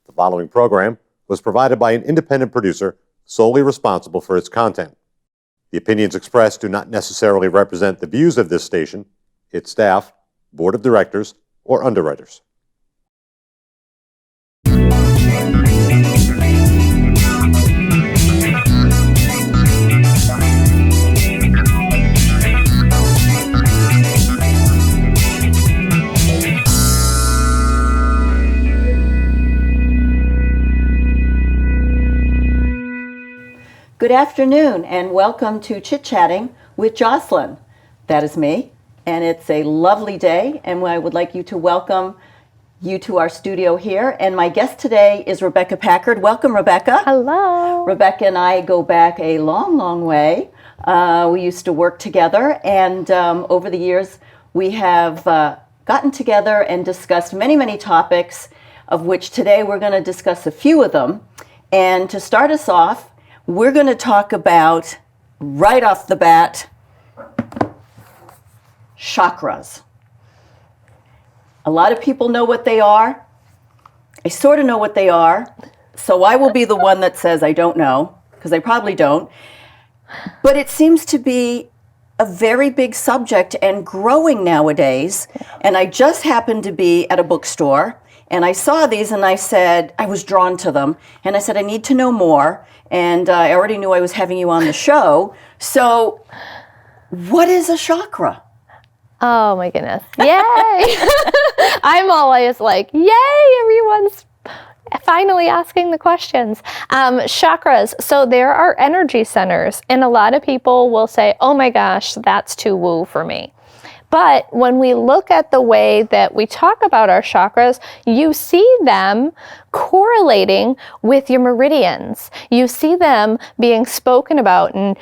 The following program was provided by an independent producer solely responsible for its content. The opinions expressed do not necessarily represent the views of this station, its staff, board of directors, or underwriters. Good afternoon and welcome to Chatting with Jocelyn. That is me, and it's a lovely day, and I would like you to welcome you to our studio here. And my guest today is Rebecca Packard. Welcome, Rebecca. Hello. Rebecca and I go back a long, long way. We used to work together, and over the years we have gotten together and discussed many, many topics, of which today we're going to discuss a few of them. And to start us off, we're going to talk about, right off the bat, chakras. A lot of people know what they are. I sort of know what they are. So I will be the one that says I don't know, because I probably don't. But it seems to be a very big subject and growing nowadays. And I just happened to be at a bookstore, and I saw these, and I said, I was drawn to them. And I said, I need to know more. And I already knew I was having you on the show. So what is a chakra? Oh my goodness. Yay! I'm always like, yay, everyone's finally asking the questions. Chakras, so there are energy centers, and a lot of people will say, oh my gosh, that's too woo for me. But when we look at the way that we talk about our chakras, you see them correlating with your meridians. You see them being spoken about in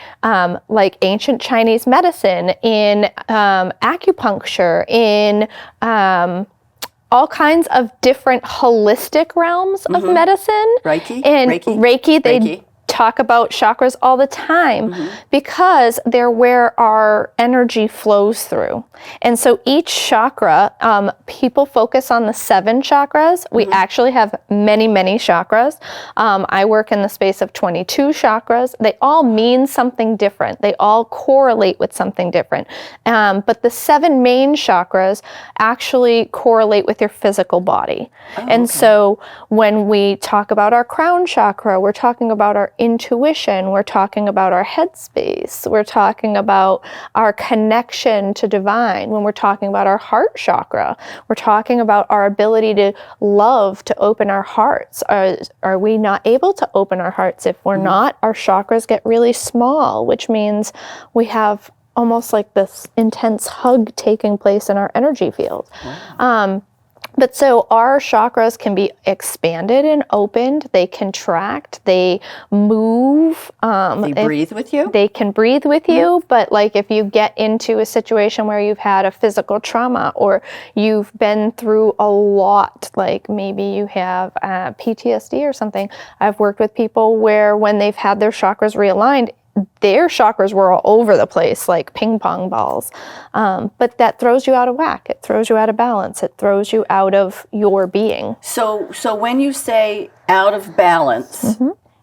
like ancient Chinese medicine, in acupuncture, in all kinds of different holistic realms of medicine. Reiki? And Reiki, they talk about chakras all the time because they're where our energy flows through. And so each chakra, people focus on the 7 chakras. We actually have many, many chakras. I work in the space of 22 chakras. They all mean something different. They all correlate with something different. But the 7 main chakras actually correlate with your physical body. And so when we talk about our crown chakra, we're talking about our intuition, we're talking about our headspace, we're talking about our connection to divine. When we're talking about our heart chakra, we're talking about our ability to love, to open our hearts. Are we not able to open our hearts? If we're not, our chakras get really small, which means we have almost like this intense hug taking place in our energy field. Wow. But so our chakras can be expanded and opened. They contract. They move. They breathe with you? They can breathe with you. But like if you get into a situation where you've had a physical trauma or you've been through a lot, like maybe you have PTSD or something. I've worked with people where when they've had their chakras realigned, their chakras were all over the place, like ping pong balls. But that throws you out of whack. It throws you out of balance. It throws you out of your being. So when you say out of balance,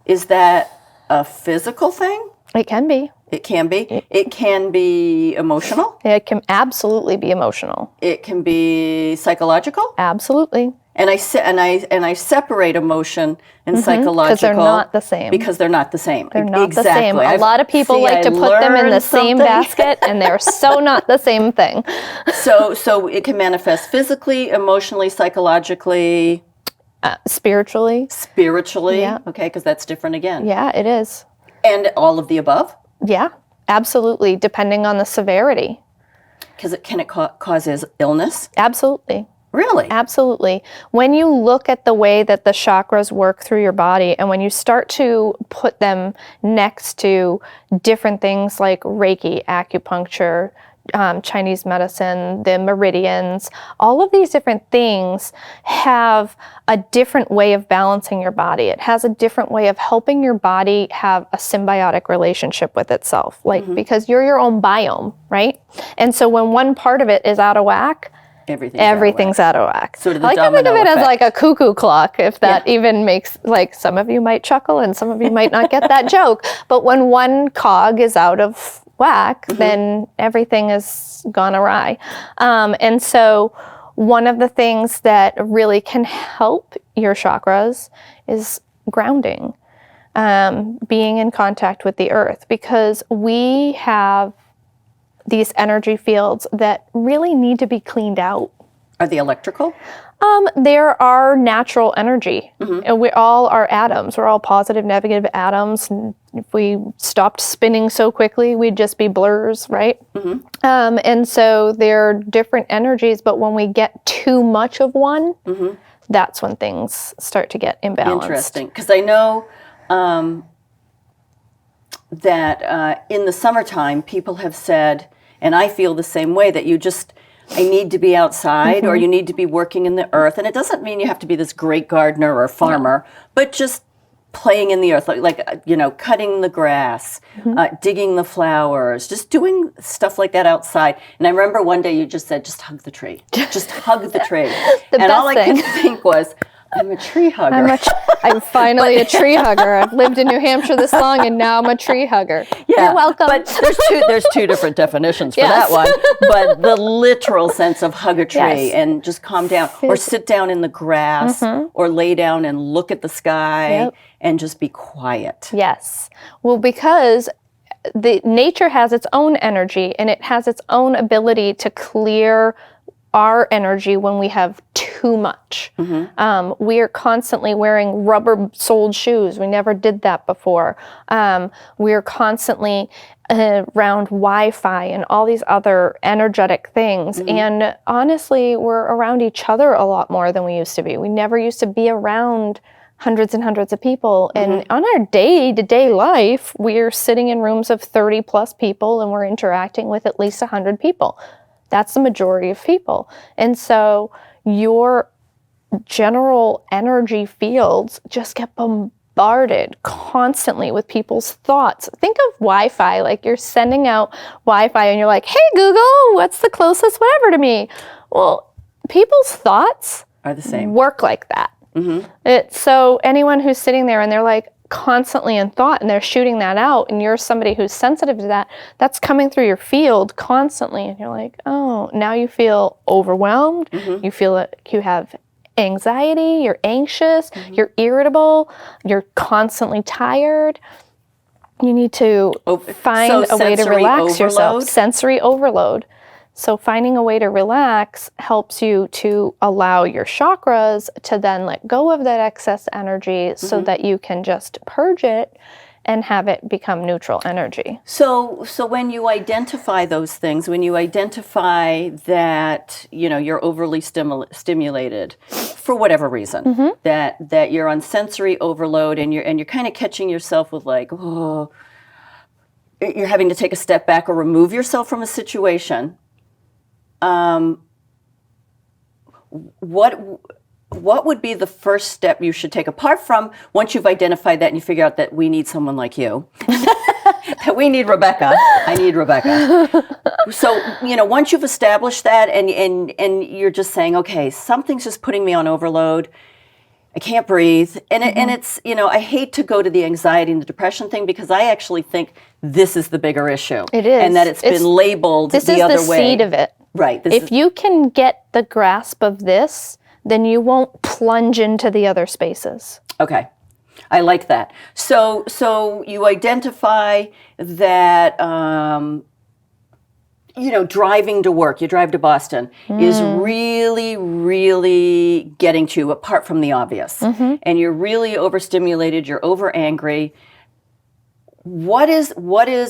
is that a physical thing? It can be. It can be. It can be emotional. It can absolutely be emotional. It can be psychological. Absolutely. And I separate emotion and psychological because they're not the same. Because they're not the same. They're not exactly. the same. A lot of people like to put them in the same basket, and they're so not the same thing. So it can manifest physically, emotionally, psychologically, spiritually. Spiritually. Yeah. Okay, because that's different again. Yeah, it is. And all of the above. Yeah, absolutely. Depending on the severity. Because can it causes illness? Absolutely. Really? Absolutely. When you look at the way that the chakras work through your body, and when you start to put them next to different things like Reiki, acupuncture, Chinese medicine, the meridians, all of these different things have a different way of balancing your body. It has a different way of helping your body have a symbiotic relationship with itself, like because you're your own biome, right? And so when one part of it is out of whack, everything's out of whack. Sort of the I like to think of domino it as effect. like a cuckoo clock, if that even makes, like, some of you might chuckle and some of you might not get that joke. But when one cog is out of whack, then everything has gone awry. And so one of the things that really can help your chakras is grounding, being in contact with the earth, because we have these energy fields that really need to be cleaned out. Are they electrical? There are natural energy. And we all are atoms. We're all positive, negative atoms. And if we stopped spinning so quickly, we'd just be blurs, right? And so there are different energies, but when we get too much of one, that's when things start to get imbalanced. Interesting, because I know that in the summertime, people have said, and I feel the same way, that I need to be outside or you need to be working in the earth. And it doesn't mean you have to be this great gardener or farmer, but just playing in the earth, like cutting the grass, digging the flowers, just doing stuff like that outside. And I remember one day you just said, just hug the tree. Just hug the tree. And all I could think was, I'm a tree hugger. I'm finally a tree hugger. I've lived in New Hampshire this long, and now I'm a tree hugger. Yeah, you're welcome. But there's two different definitions for that one. But the literal sense of hug a tree and just calm down, or sit down in the grass, or lay down and look at the sky and just be quiet. Yes. Well, because the nature has its own energy, and it has its own ability to clear our energy when we have too much. We are constantly wearing rubber-soled shoes. We never did that before. We are constantly around Wi-Fi and all these other energetic things. And honestly, we're around each other a lot more than we used to be. We never used to be around hundreds and hundreds of people. And on our day-to-day life, we're sitting in rooms of 30 plus people, and we're interacting with at least 100 people. That's the majority of people. And so your general energy fields just get bombarded constantly with people's thoughts. Think of Wi-Fi, like you're sending out Wi-Fi and you're like, hey Google, what's the closest whatever to me? Well, people's thoughts Are the same. Work like that. So anyone who's sitting there and they're like, constantly in thought and they're shooting that out, and you're somebody who's sensitive to that, that's coming through your field constantly, and you're like, oh, now you feel overwhelmed, you feel like you have anxiety, you're anxious, you're irritable, you're constantly tired. You need to find a way to relax yourself. Sensory overload. So finding a way to relax helps you to allow your chakras to then let go of that excess energy so that you can just purge it and have it become neutral energy. So when you identify those things, when you identify that, you're overly stimulated for whatever reason, that you're on sensory overload and you're kind of catching yourself with like, oh, you're having to take a step back or remove yourself from a situation. What would be the first step you should take, apart from once you've identified that and you figure out that we need someone like you, that we need Rebecca, I need Rebecca. So, once you've established that and you're just saying, okay, something's just putting me on overload, I can't breathe. And it's, I hate to go to the anxiety and the depression thing, because I actually think this is the bigger issue. It is. And that it's been labeled the other way. This is the seed of it. Right. If you can get the grasp of this, then you won't plunge into the other spaces. Okay. I like that. So you identify that, driving to work, you drive to Boston, is really, really getting to you, apart from the obvious. And you're really overstimulated, you're over angry. What is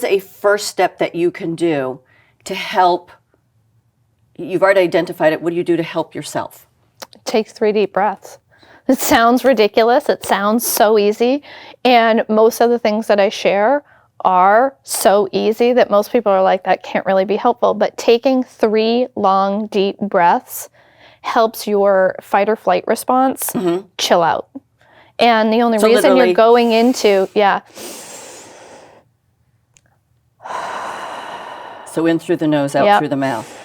a first step that you can do to help? You've already identified it. What do you do to help yourself? Take 3 deep breaths. It sounds ridiculous. It sounds so easy. And most of the things that I share are so easy that most people are like, that can't really be helpful. But taking 3 long, deep breaths helps your fight or flight response chill out. And the only reason you're going into, So in through the nose, out through the mouth.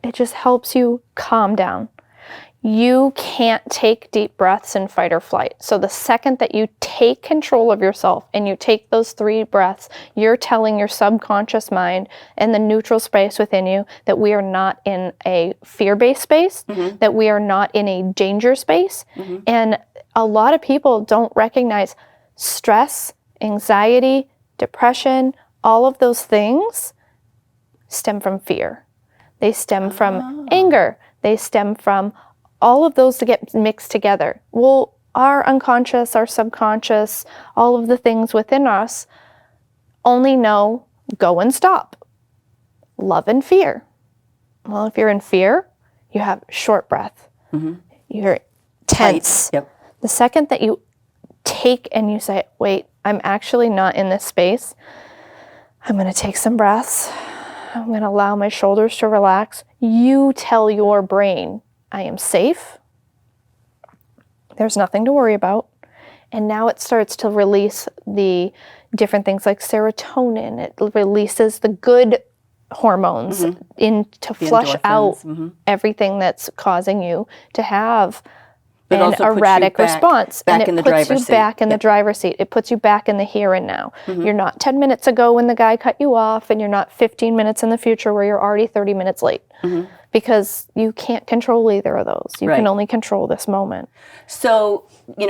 It just helps you calm down. You can't take deep breaths in fight or flight. So the second that you take control of yourself and you take those 3 breaths, you're telling your subconscious mind and the neutral space within you that we are not in a fear-based space, that we are not in a danger space. And a lot of people don't recognize stress, anxiety, depression, all of those things stem from fear. They stem from anger. They stem from all of those to get mixed together. Well, our unconscious, our subconscious, all of the things within us only know go and stop. Love and fear. Well, if you're in fear, you have short breath. You're tense. Yep. The second that you take and you say, wait, I'm actually not in this space. I'm going to take some breaths. I'm going to allow my shoulders to relax. You tell your brain, I am safe. There's nothing to worry about. And now it starts to release the different things like serotonin. It releases the good hormones in to flush out everything that's causing you to have But an also puts you erratic response. back And in the it puts driver's you seat. back in the driver's seat. It puts you back in the here and now. You're not 10 minutes ago when the guy cut you off, and you're not 15 minutes in the future where you're already 30 minutes late. Because you can't control either of those. You can only control this moment. So,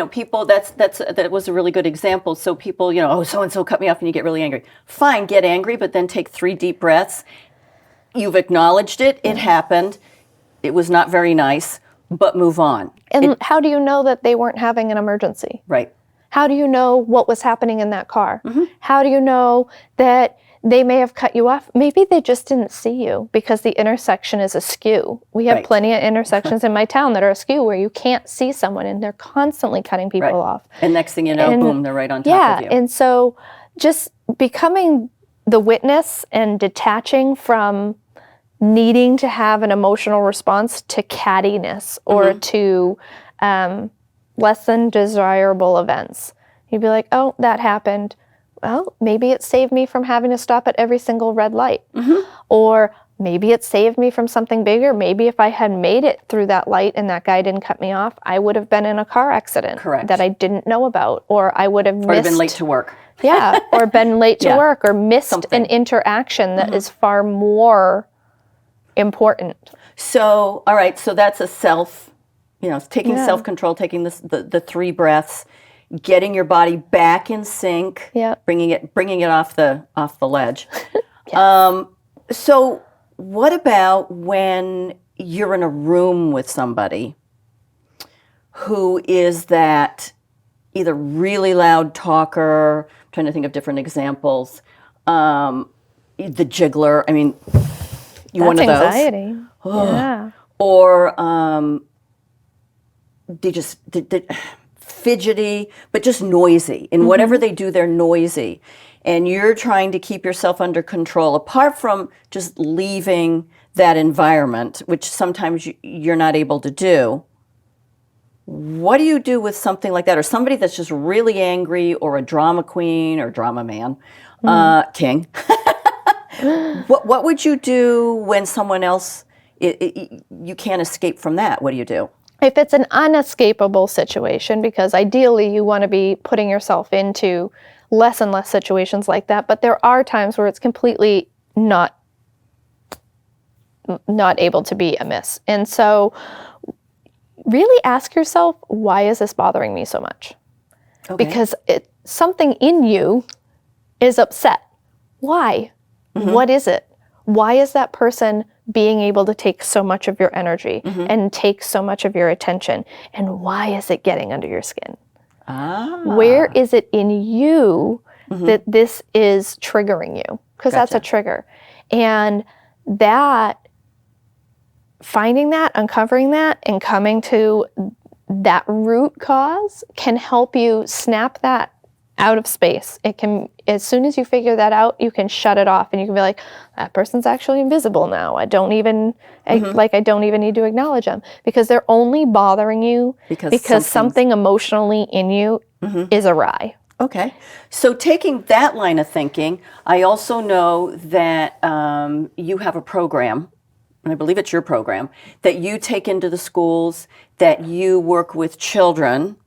people, that was a really good example. So people, oh, so-and-so cut me off, and you get really angry. Fine, get angry, but then take 3 deep breaths. You've acknowledged it. It happened. It was not very nice, but move on. And how do you know that they weren't having an emergency? Right. How do you know what was happening in that car? How do you know that they may have cut you off? Maybe they just didn't see you because the intersection is askew. We have plenty of intersections in my town that are askew where you can't see someone and they're constantly cutting people off. And next thing you know, boom, they're right on top of you. And so just becoming the witness and detaching from needing to have an emotional response to cattiness or to less than desirable events. You'd be like, oh, that happened. Well, maybe it saved me from having to stop at every single red light. Or maybe it saved me from something bigger. Maybe if I had made it through that light and that guy didn't cut me off, I would have been in a car accident that I didn't know about. Or I would have missed... Or been late to work. or been late to work, or missed an interaction that is far more important. So, all right, so that's a taking self-control, taking the 3 breaths, getting your body back in sync, bringing it off the ledge. So what about when you're in a room with somebody who is that either really loud talker, I'm trying to think of different examples, the jiggler, I mean, you one of those? Anxiety. Or they fidgety, but just noisy. And whatever they do, they're noisy. And you're trying to keep yourself under control, apart from just leaving that environment, which sometimes you're not able to do. What do you do with something like that? Or somebody that's just really angry, or a drama queen or drama man, king. What would you do when someone else, you can't escape from that? What do you do? If it's an unescapable situation, because ideally you want to be putting yourself into less and less situations like that, but there are times where it's completely not able to be amiss. And so really ask yourself, why is this bothering me so much? Because something in you is upset. Why? What is it? Why is that person being able to take so much of your energy and take so much of your attention? And why is it getting under your skin? Where is it in you that this is triggering you? Because that's a trigger. And that, finding that, uncovering that, and coming to that root cause can help you snap that out of space. It can, as soon as you figure that out, you can shut it off, and you can be like, that person's actually invisible now. I don't even need to acknowledge them, because they're only bothering you because something emotionally in you is awry. Okay. So taking that line of thinking, I also know that you have a program, and I believe it's your program, that you take into the schools, that you work with children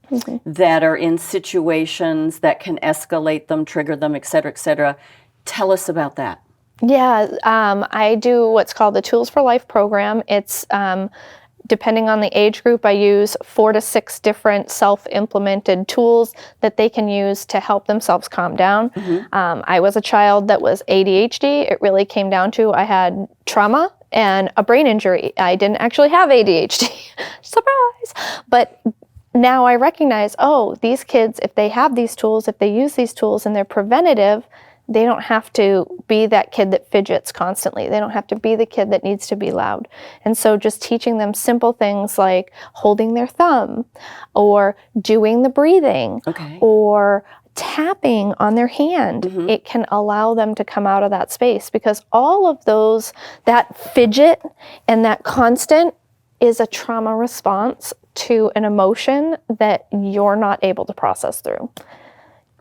that are in situations that can escalate them, trigger them, et cetera, et cetera. Tell us about that. Yeah, I do what's called the Tools for Life program. It's depending on the age group, I use 4 to 6 different self-implemented tools that they can use to help themselves calm down. I was a child that was ADHD. It really came down to I had trauma and a brain injury. I didn't actually have ADHD. Surprise! But now I recognize, oh, these kids, if they have these tools, if they use these tools and they're preventative, they don't have to be that kid that fidgets constantly. They don't have to be the kid that needs to be loud. And so just teaching them simple things like holding their thumb or doing the breathing or tapping on their hand, it can allow them to come out of that space, because all of those, that fidget and that constant is a trauma response to an emotion that you're not able to process through.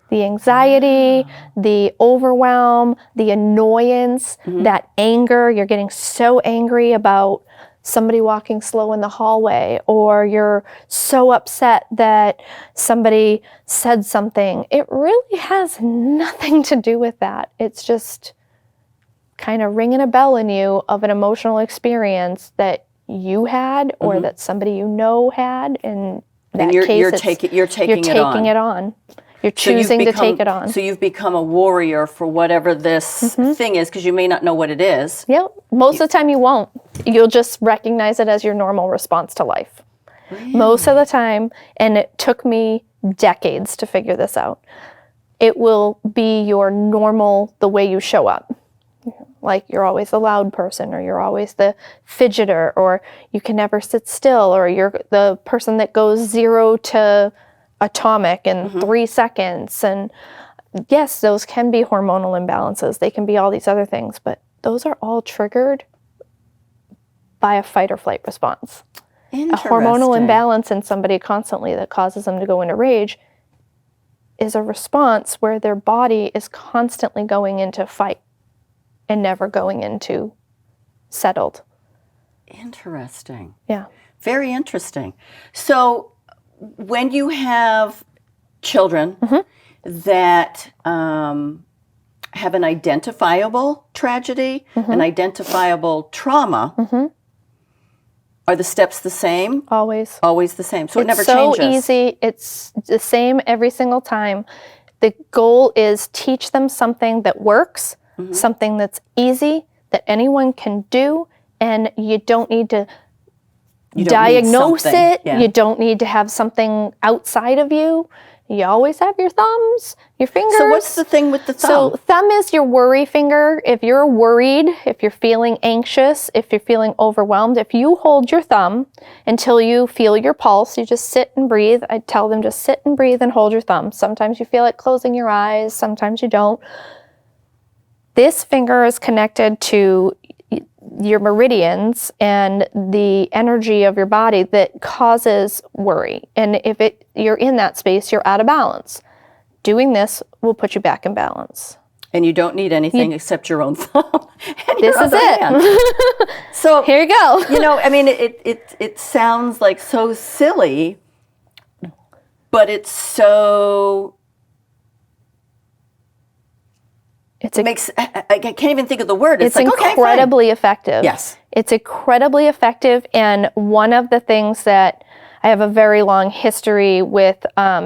The anxiety, the overwhelm, the annoyance, that anger, you're getting so angry about somebody walking slow in the hallway, or you're so upset that somebody said something. It really has nothing to do with that. It's just kind of ringing a bell in you of an emotional experience that you had or that somebody you know had. In that case, you're taking it on. You're choosing to take it on. So you've become a warrior for whatever this thing is, because you may not know what it is. Yep. Most of the time you won't. You'll just recognize it as your normal response to life. Really? Most of the time, and it took me decades to figure this out, it will be your normal, the way you show up. Like you're always the loud person, or you're always the fidgeter, or you can never sit still, or you're the person that goes 0 to atomic in 3 seconds. And yes, those can be hormonal imbalances. They can be all these other things, but those are all triggered by a fight or flight response. A hormonal imbalance in somebody constantly that causes them to go into rage is a response where their body is constantly going into fight and never going into settled. Interesting. Yeah. Very interesting. So when you have children that have an identifiable tragedy, an identifiable trauma, are the steps the same? Always. Always the same. So it never changes. changes. It's so easy. It's the same every single time. The goal is teach them something that works, something that's easy, that anyone can do, and you don't need to diagnose it. Yeah. You don't need to have something outside of you. You always have your thumbs, your fingers. So what's the thing with the thumb? So thumb is your worry finger. If you're worried, if you're feeling anxious, if you're feeling overwhelmed, if you hold your thumb until you feel your pulse, you just sit and breathe. I tell them just sit and breathe and hold your thumb. Sometimes you feel like closing your eyes, sometimes you don't. This finger is connected to your meridians and the energy of your body that causes worry. And if you're in that space, you're out of balance. Doing this will put you back in balance. And you don't need anything except your own thumb. This is it. So here you go. I mean, it sounds like so silly, but it's so. I can't even think of the word. It's like, incredibly effective. Yes. It's incredibly effective. And one of the things that I have a very long history with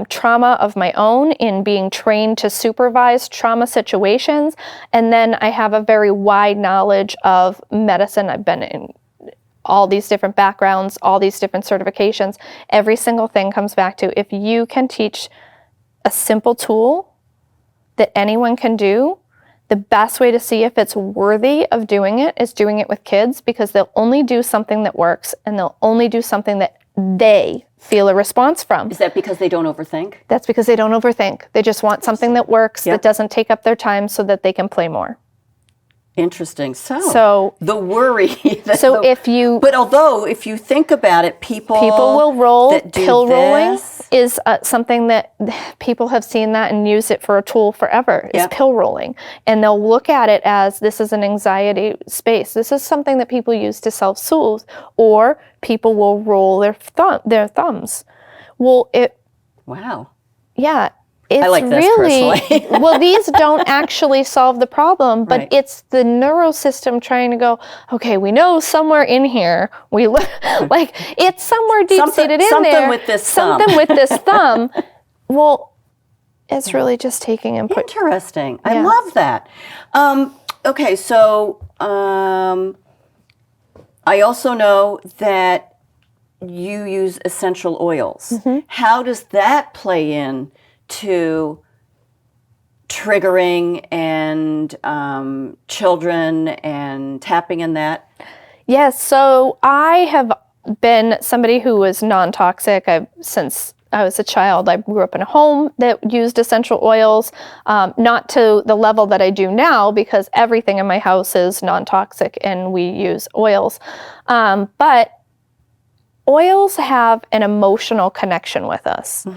trauma of my own in being trained to supervise trauma situations. And then I have a very wide knowledge of medicine. I've been in all these different backgrounds, all these different certifications. Every single thing comes back to if you can teach a simple tool that anyone can do, the best way to see if it's worthy of doing it is doing it with kids, because they'll only do something that works and they'll only do something that they feel a response from. Is that because they don't overthink? That's because they don't overthink. They just want something that works, that doesn't take up their time so that they can play more. Interesting. So the worry. So if you, but although if you think about it, people will roll. that do Pill rolling this, is something that people have seen that and use it for a tool forever. Is Yep. pill rolling, and they'll look at it as this is an anxiety space. This is something that people use to self-soothe, or people will roll their thumbs. Well, wow. yeah. It's I like this really, personally. well, these don't actually solve the problem, but Right. it's the neural system trying to go, okay, we know somewhere in here, like it's somewhere deep-seated in something there. with this something thumb. with this thumb. Well, it's really just taking input. Interesting. I Yeah. love that. Okay, so I also know that you use essential oils. Mm-hmm. How does that play in to triggering and children and tapping in that? Yes, so I have been somebody who was non-toxic since I was a child. I grew up in a home that used essential oils, not to the level that I do now because everything in my house is non-toxic and we use oils. But oils have an emotional connection with us,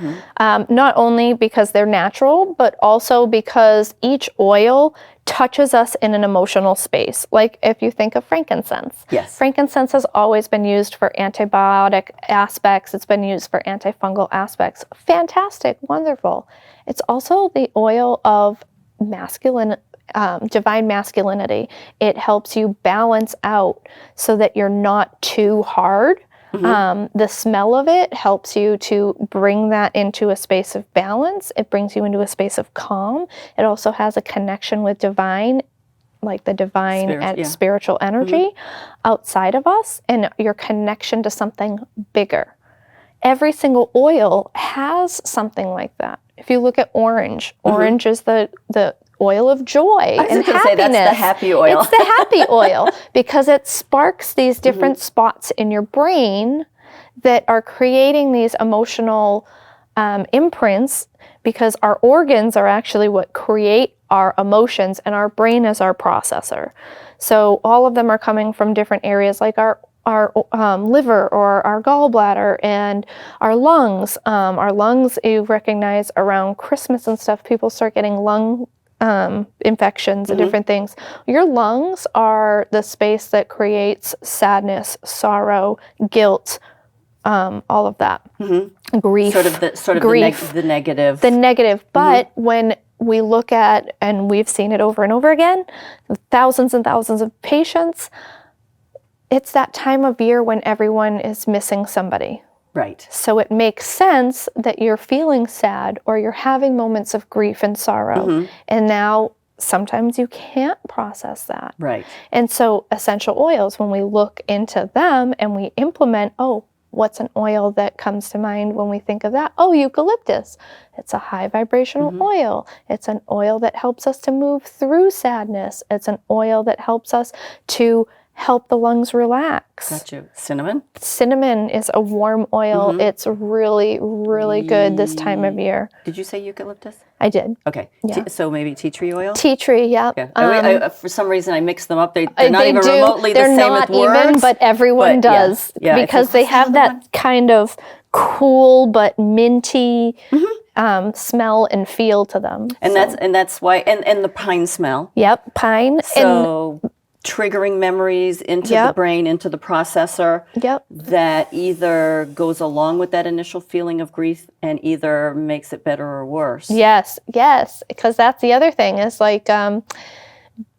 not only because they're natural, but also because each oil touches us in an emotional space. Like if you think of frankincense. Yes. Frankincense has always been used for antibiotic aspects. It's been used for antifungal aspects. Fantastic, wonderful. It's also the oil of divine masculinity. It helps you balance out so that you're not too hard. The smell of it helps you to bring that into a space of balance. It brings you into a space of calm. It also has a connection with divine, like the divine spiritual energy outside of us, and your connection to something bigger. Every single oil has something like that. If you look at orange is the oil of joy and happiness. Say that's the happy oil. It's the happy oil because it sparks these different spots in your brain that are creating these emotional imprints, because our organs are actually what create our emotions and our brain is our processor. So all of them are coming from different areas, like our liver or our gallbladder and our lungs. Our lungs, you recognize around Christmas and stuff, people start getting lung infections and different things. Your lungs are the space that creates sadness, sorrow, guilt, all of that. Grief. Grief. The negative. The negative. But when we look at, and we've seen it over and over again, thousands and thousands of patients, it's that time of year when everyone is missing somebody. Right. So it makes sense that you're feeling sad or you're having moments of grief and sorrow. And now sometimes you can't process that. Right. And so essential oils, when we look into them and we implement, what's an oil that comes to mind when we think of that? Oh, eucalyptus. It's a high vibrational oil. It's an oil that helps us to move through sadness. It's an oil that helps us to help the lungs relax. Got you. Cinnamon? Cinnamon is a warm oil. It's really, really good this time of year. Did you say eucalyptus? I did. Okay. Yeah. So maybe tea tree oil? Tea tree, yeah. I, for some reason, I mix them up. They're not they even do. remotely They're the same not with words. even, but everyone does. Yeah. Because they have that kind of cool but minty smell and feel to them. And that's why, and the pine smell. Yep, pine. So triggering memories into the brain, into the processor. Yep. That either goes along with that initial feeling of grief and either makes it better or worse. Yes, because that's the other thing is like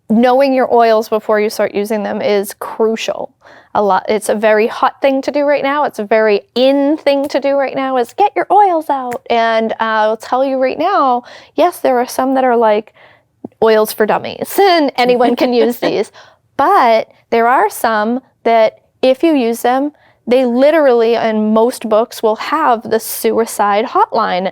knowing your oils before you start using them is crucial. It's a very hot thing to do right now. It's a very in thing to do right now is get your oils out. And I'll tell you right now, yes, there are some that are like oils for dummies and anyone can use these. But there are some that if you use them, they literally, in most books, will have the suicide hotline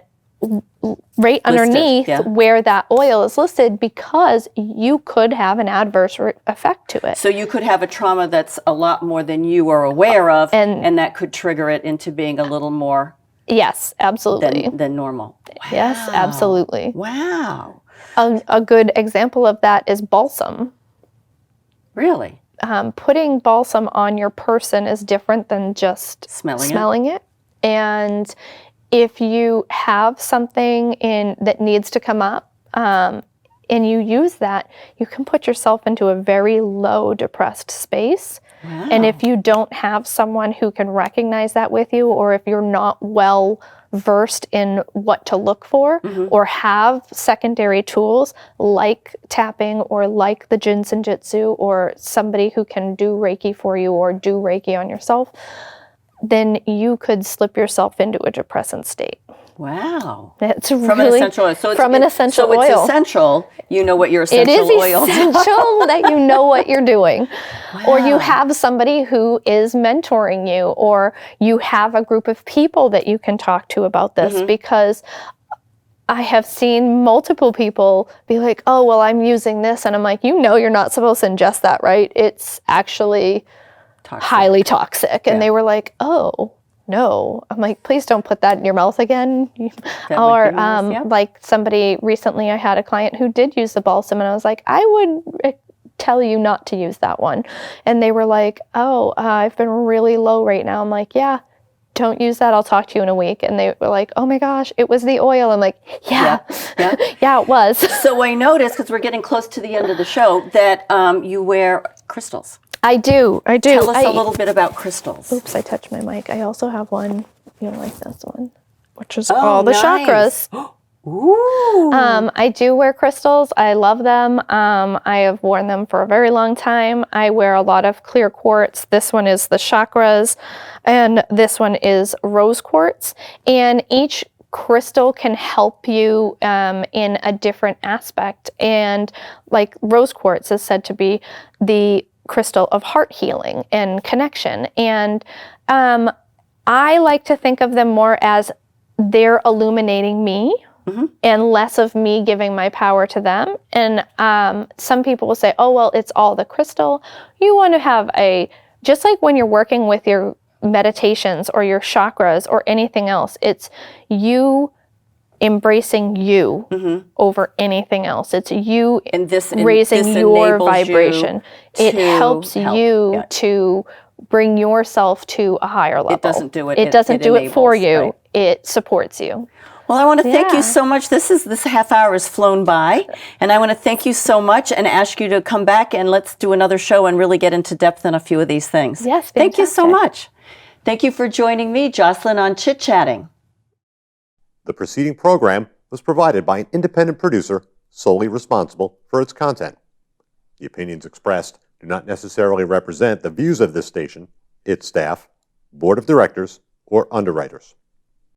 right underneath where that oil is listed, because you could have an adverse effect to it. So you could have a trauma that's a lot more than you are aware of, and that could trigger it into being a little more yes, absolutely than normal. Wow. Yes, absolutely. Wow. A good example of that is balsam. Really? Putting balsam on your person is different than just Smelling it. And if you have something that needs to come up, and you use that, you can put yourself into a very low depressed space. Wow. And if you don't have someone who can recognize that with you, or if you're not well versed in what to look for, or have secondary tools like tapping or like the Jin Jitsu, or somebody who can do Reiki for you or do Reiki on yourself, then you could slip yourself into a depressant state. Wow. It's From an really essential oil. So from an essential so oil. it's essential. You know what your It essential is oils are. essential that you know what you're doing. Or you Wow. have somebody who is mentoring you, or you have a group of people that you can talk to about this, because I have seen multiple people be like, oh, well, I'm using this. And I'm like, you're not supposed to ingest that, right? It's actually highly toxic. And they were like, oh, no. I'm like, please don't put that in your mouth again. That Or would be nice, yeah. like somebody recently, I had a client who did use the balsam, and I was like, I would tell you not to use that one. And they were like, oh, I've been really low right now. I'm like, yeah, don't use that. I'll talk to you in a week. And they were like, oh my gosh, it was the oil. I'm like, yeah, yeah, it was. So I noticed, because we're getting close to the end of the show, that you wear crystals. I do. Tell us a little bit about crystals. Oops, I touched my mic. I also have one, like this one, which is all the nice. chakras. Ooh. I do wear crystals. I love them. I have worn them for a very long time. I wear a lot of clear quartz. This one is the chakras, and this one is rose quartz. And each crystal can help you in a different aspect. And like rose quartz is said to be the crystal of heart healing and connection. And I like to think of them more as they're illuminating me, and less of me giving my power to them. And some people will say, oh, well, it's all the crystal. You want to have just like when you're working with your meditations or your chakras or anything else, it's you embracing you over anything else. It's you raising your vibration. It helps you to bring yourself to a higher level. It doesn't do it. It doesn't do it for you. Right. It supports you. Well, I want to thank you so much. This half hour has flown by, and I want to thank you so much and ask you to come back and let's do another show and really get into depth on a few of these things. Yes, thank you so much. Thank you for joining me, Jocelyn, on Chit Chatting. The preceding program was provided by an independent producer solely responsible for its content. The opinions expressed do not necessarily represent the views of this station, its staff, board of directors, or underwriters.